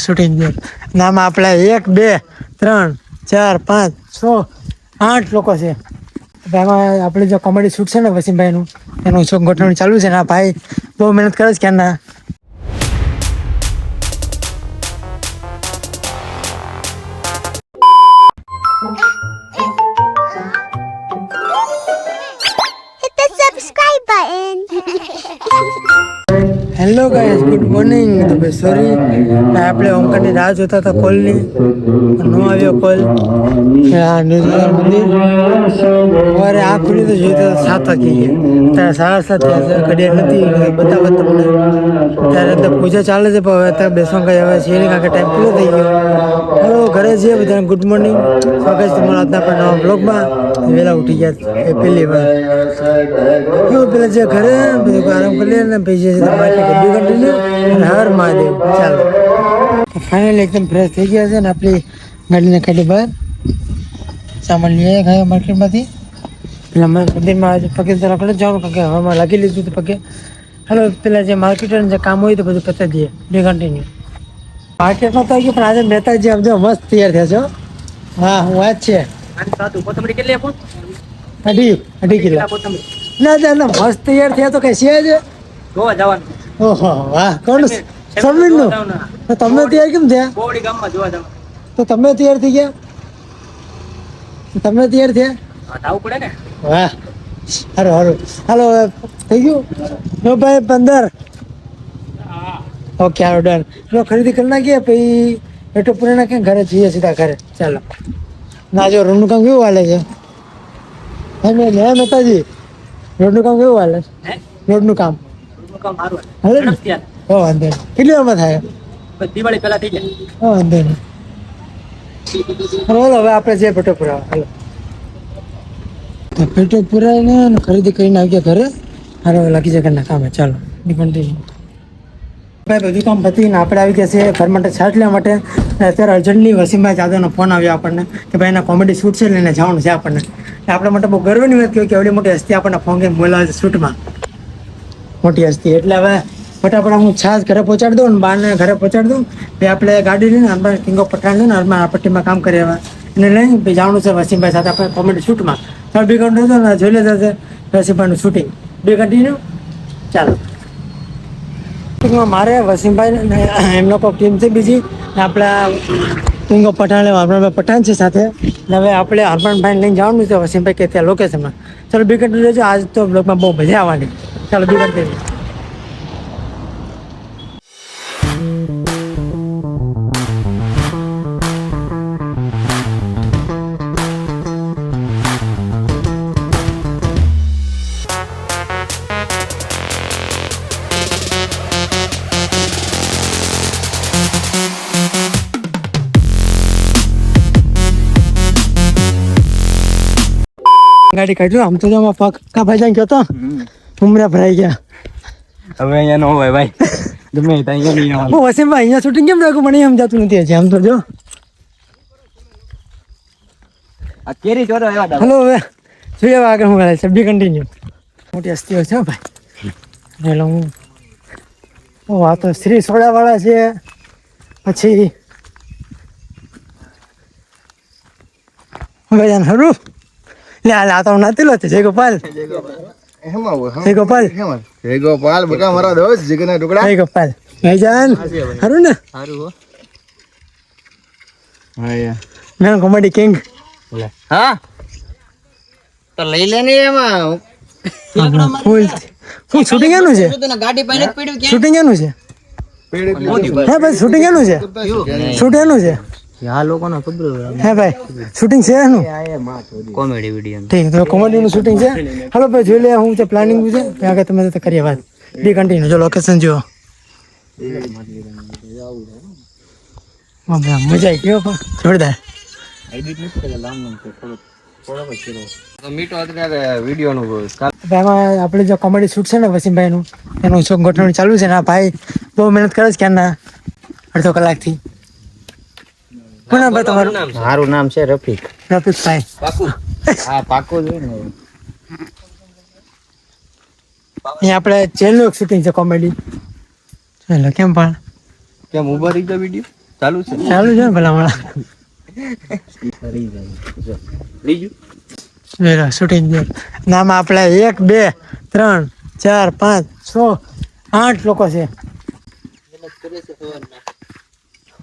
Shooting નામ આપણા 1 2 3 4 5 6 8 લોકો છે. એમાં આપણે જો કોમેડી શૂટ છે ને વસીમભાઈનું એનું શોખ ગોઠવણી ચાલુ છે ને આ ભાઈ બહુ મહેનત કરે છે ક્યારના. Hello guys, good morning. તો ભાઈ સોરી, આપણે ઓમકારની રાહ જોતા હતા કોલની, નો આવ્યો કોલ. ન્યુઝીલેન્ડ મંદિર સવારે આ ખુલી તો જોઈ તો 7 વાગી ગયા, અત્યારે 7:30 થયા છે. ઘડિયાળ નથી બતાવવા તમને. ત્યારે તો પૂજા ચાલે છે પણ હવે અત્યારે બેસવા કઈ હવે છે નહીં, કારણ કે ટાઈમ પૂરો થઈ ગયો. હલો, ઘરે છીએ બધાને ગુડ મોર્નિંગ. સ્વાગત છે તમારા આજના પણ નવા બ્લોગમાં. વહેલા ઉઠી ગયા એ પહેલી વાર. પેલા જે ઘરે બધું આરામ કરી લે ને પછી હર મહાદેવ. ચાલો ફાઇનલી એકદમ ફ્રેશ થઈ ગયા છે ને આપણી ગાડીને કાઢી બહાર સામાન લઈ આવ્યા માર્કેટમાંથી. પેલા મંદિરમાં પગે તો રખડે જવાનું, કારણ કે હવામાં લાગી લીધું હતું પગે. હાલો, પેલા જે માર્કેટનું જે કામ હોય તો બધું પતાવી દઈએ. બે કન્ટિન્યુ માર્કેટમાં તો આવી ગયું, પણ આજે મહેતાજી આમ જો મસ્ત તૈયાર થયા છો. હા, હું વાત છે. કોથમરી કેટલી આપો? 2.5 કિલો. ના મસ્ત તૈયાર થયા તો કઈ છે જ ગોવા જવાનું. ઓહો વાહ, કોણ સમીરનું? તો તમે તૈયાર કેમ થયા? બોડી ગામમાં જોવા જવાનું. તો તમે તૈયાર થઈ ગયા? તમે તૈયાર થયા? હા, આવું પડે ને. વાહ, સારું હાલો થઈ ગયું. નો ભાઈ 15. ઓકે હાલો ડન. જો ખરીદી કરી નાખીએ પછી પેટો પૂરી નાખીએ, ઘરે જઈએ સીધા ઘરે. ચાલો ના, જો રૂમનું કામ કેવું હાલે છે? મહેતાજી, રોડનું કામ કેવું હાલે? રોડનું કામ સારું હાલે ને? વાંધો નહીં. કેટલી વારમાં થાય? દિવાળી પહેલા થઈ જાય. વાંધો નહીં. હવે આપણે જે પેટો પુરાવા હાલો. તો પેટો પુરાવીને ખરીદી કરીને આવી ગયા ઘરે. હારો લાગી જાય ઘરના કામે. ચાલો કન્ટિન્યુ. ભાઈ બધું કામ પતીને આપણે આવી ગયા છે ઘર માટે છાટ લેવા માટે. અત્યારે અર્જન્ટલી વસીમભાઈ જાદવનો ફોન આવ્યો આપણને કે ભાઈ એના કોમેડી શૂટ છે લઈને જવાનું છે આપણને. આપણા માટે બહુ ગર્વની વાત કહ્યું કે એવડી મોટી હસ્તી આપણને ફોન કરીને બોલાવે છે શૂટમાં. મોટી હસ્તી એટલે હવે ફટાફટ હું છાશ ઘરે પહોંચાડી દઉં ને બારને ઘરે પહોંચાડી દઉં. પછી આપણે ગાડી લઈને આપણે કિંગ ઓફ પઠાણ લઈને હરમાં પટ્ટીમાં કામ કરી આવ્યા એને લઈને પછી જવાનું છે વસીમભાઈ સાથે આપણે કોમેડી શૂટમાં. ચાલો બે કન્ટિન્યુ જોઈ લેતા છે વસીમભાઈનું શૂટિંગ. બે કન્ટિન્યુ ચાલો. મારે વસીમભાઈ ને એમનો કોઈ ટીમ છે બીજી, આપણા કિંગ ઓફ પઠાણ હરમનભાઈ પઠાણ છે સાથે. હવે આપણે હરમનભાઈને લઈને જવાનું છે વસીમભાઈ કે ત્યાં લોકેશનમાં. ચાલો બી કન્ટિન્યુ રહેજો. આજ તો બ્લોગમાં બહુ મજા આવવાની. ચાલો બી કન્ટિન્યુ. ગાડી કાઢ્યું આમ તો જમા પગ કા ભાઈ જાય ગયો તો ઉમરા ભરાઈ ગયા. હવે અહીંયા નો હોય ભાઈ, ગમે ત્યાં અહીંયા નહીં આવવાનું. વસીમભાઈ અહીંયા શૂટિંગ કેમ રાખું મને એમ જતું નથી હજી. આમ તો જો આ કેરી ચોરો આવ્યા. હલો, હવે જોઈએ આગળ હું કરે છે. બી કન્ટિન્યુ. મોટી હસ્તીઓ છે ભાઈ. હેલો, હું આ તો શ્રી સોડાવાળા છે. પછી ભાઈ હરું લે આ તો નાતી લો જય ગોપાલ. જય ગોપાલ. જય ગોપાલ બકા મારા દોસ્ત જીગરના ટુકડા. જય ગોપાલ ભાઈજાન. હરું ને? સારું હો. હા યાર મેં કોમેડી કિંગ. હા તો લઈ લે ને એમાં ફૂલ ફૂલ શૂટિંગ એનું છે. ગાડી પાસે પડ્યું કે શૂટિંગ એનું છે. હે ભાઈ શૂટિંગ એનું છે. શૂટ એનું છે. આ લોકોને ખબર હે ભાઈ શૂટિંગ છે એનું. Comedy video. ઠીક તો કોમેડીનું શૂટિંગ છે. હાલો ભાઈ જોઈ લે હું છે પ્લાનિંગ છે ત્યાં આગળ તમે તો કરીએ વાત. બી કન્ટિન્યુ. જો લોકેશન જુઓ. મજા આવી ગયો પણ જોરદાર. મીઠો અત્યારે વિડીયો નું એમાં આપણે જે કોમેડી શૂટ છે ને વસીમભાઈનું એનું શોખ ગોઠવણી ચાલુ છે ને આ ભાઈ બહુ મહેનત કરે છે ક્યારના અડધો કલાકથી. શું નામ ભાઈ તમારું? મારું નામ છે રફીક. રફીકભાઈ. પાકું. હા પાકું જ ને. અહીંયા આપણે જેલનું એક શૂટિંગ છે કોમેડી. ચાલો કેમ પણ કેમ ઉભા રહી ગયો વિડીયો ચાલુ છે ચાલુ છે ને ભલા હમણાં વેરા શૂટિંગ નામ આપણે 1 2 3 4 5 6 8 લોકો છે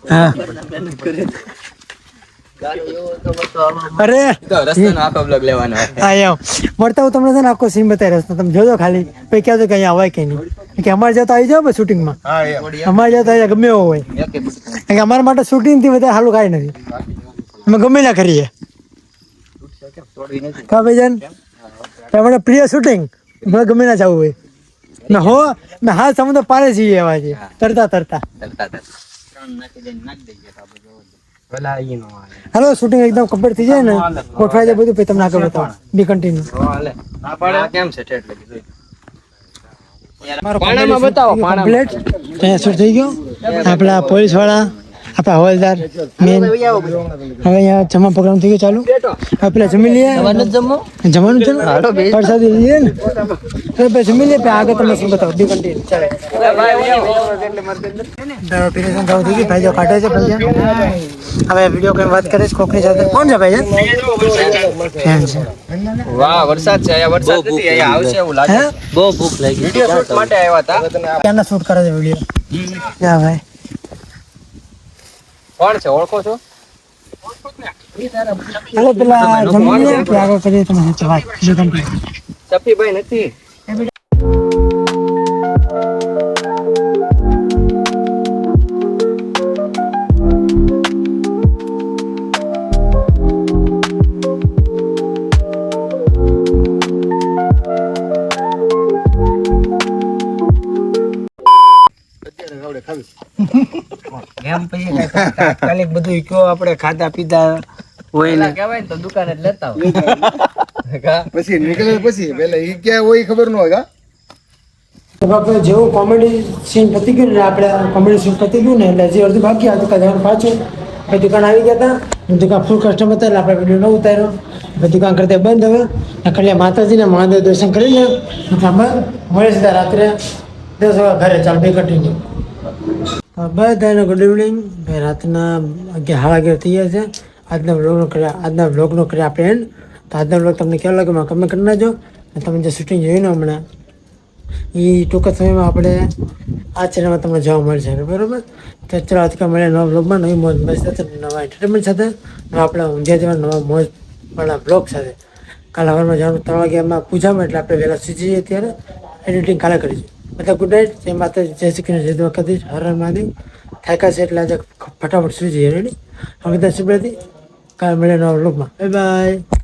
હા અરે તો રસ્તાનો આખો બ્લોગ લેવાનો હા એમ મળતા હું તમને છે ને આખો સીન બતાવી રહ્યો છું તમે જોજો ખાલી પછી કહેજો કે અહીંયા હોય કે નહીં કે અમારે જતો આવી જાવ શૂટિંગમાં અમારે જતો આવી ગમે એવો હોય કારણ કે અમારા માટે શૂટિંગ થી વધારે સારું કાંઈ નથી અમે ગમે ના કરીએ કા ભાઈજાન તમારે પ્રિય શૂટિંગ મને ગમે ના જવું હોય મેં હાલ સમુદ્ર પારે જઈએ એવા છે તરતા ભલા ઈ નો હાલે હાલો શૂટિંગ એકદમ કમ્પ્લીટ થઈ જાય ને ગોઠવાઈ જાય બધું પછી તમને આગળ બતાવો બી કન્ટિન્યુ હાલે ના પડે કેમ છે ઠેઠ લગી જોઈ મારો પાણામાં બતાવો, પાણામાં. કમ્પ્લીટ ત્યાં શૂટ થઈ ગયો આપણા પોલીસ વાળા આપણા હવાલદાર મેન હવે અહીંયા જમવા પ્રોગ્રામ થઈ ગયો ચાલુ હવે પેલા જમી લઈએ જમવાનું છે ને પ્રસાદી લઈએ ને તો પછી જમી લઈએ પછી આગળ તમને શું બતાવો બી કન્ટિન્યુ ચાલે ઓપરેશન ચાલુ થઈ ગયું ભાઈ જો કાઢે છે ભાઈ હવે વિડીયો કઈ વાત કરે છે કોકની સાથે કોણ છે ભાઈ ફેન છે વાહ વરસાદ છે અહીંયા વરસાદ નથી અહીંયા આવશે એવું લાગે હે બહુ ભૂખ લાગી વિડિયો શૂટ માટે આવ્યા હતા ક્યાંના શૂટ કરે છે વિડીયો યા ભાઈ કોણ છે ઓળખો છો હાલો પેલા જમી લઈએ પછી આગળ કરીએ તમે સાચી વાત બી કન્ટિન્યુ સફીભાઈ નથી એમ પછી તાત્કાલિક બધું કયો આપણે ખાધા પીધા હોય ને કહેવાય ને તો દુકાને જ લેતા હોય પછી નીકળે પછી પેલા ઈ ક્યાં હોય ખબર ન હોય બાપા જેવું કોમેડી સીન પતી ગયું ને આપણે કોમેડી સીન પતી ગયું ને એટલે જે અડધું બાકી હતું દુકાન પાછું પછી દુકાન આવી ગયા હતા દુકાન ફૂલ કસ્ટમર હતા એટલે આપણે વિડીયો ન ઉતાર્યો પછી દુકાન કરતા બંધ હવે એટલે માતાજીને મહાદેવ દર્શન કરીને મળે છે રાત્રે 10 વાગ્યા ઘરે ચાલ બે કન્ટિન્યુ બધાને ગુડ ઇવનિંગ ભાઈ રાતના 11:30 થઈ ગયા છે આજના વ્લોગનો કર્યા આપણે એન્ડ તો આજના વ્લોગ તમને કેવો લાગે મને કમેન્ટ કરી નાખજો અને તમે જે શૂટિંગ જોયું ને હમણાં એ ટૂંક જ સમયમાં આપણે આ ચેનલમાં તમને જોવા મળશે બરાબર તો ચલો આજકાલ મળે નવા વ્લોગમાં નવી મોજ મસ્ત નવા એન્ટરટેનમેન્ટ સાથે નવા આપણા ઊંઝા જેવા નવા મોજવાળા વ્લોગ સાથે કાલે સવારમાં જવાનું 3 વાગ્યામાં પૂજામાં એટલે આપણે વહેલા સુઈ જઈએ ત્યારે એડિટિંગ કાલે કરીશું બધા ગુડ નાઇટ જય માતા જય શ્રી કૃષ્ણ જય દ્વારકાધીશ હર હર મહાદેવ થાક્યા છે એટલે આજે ફટાફટ સુઈ જઈએ રેડી હવે બધા શુભ કાલે મળે નવા વ્લોગમાં બાય બાય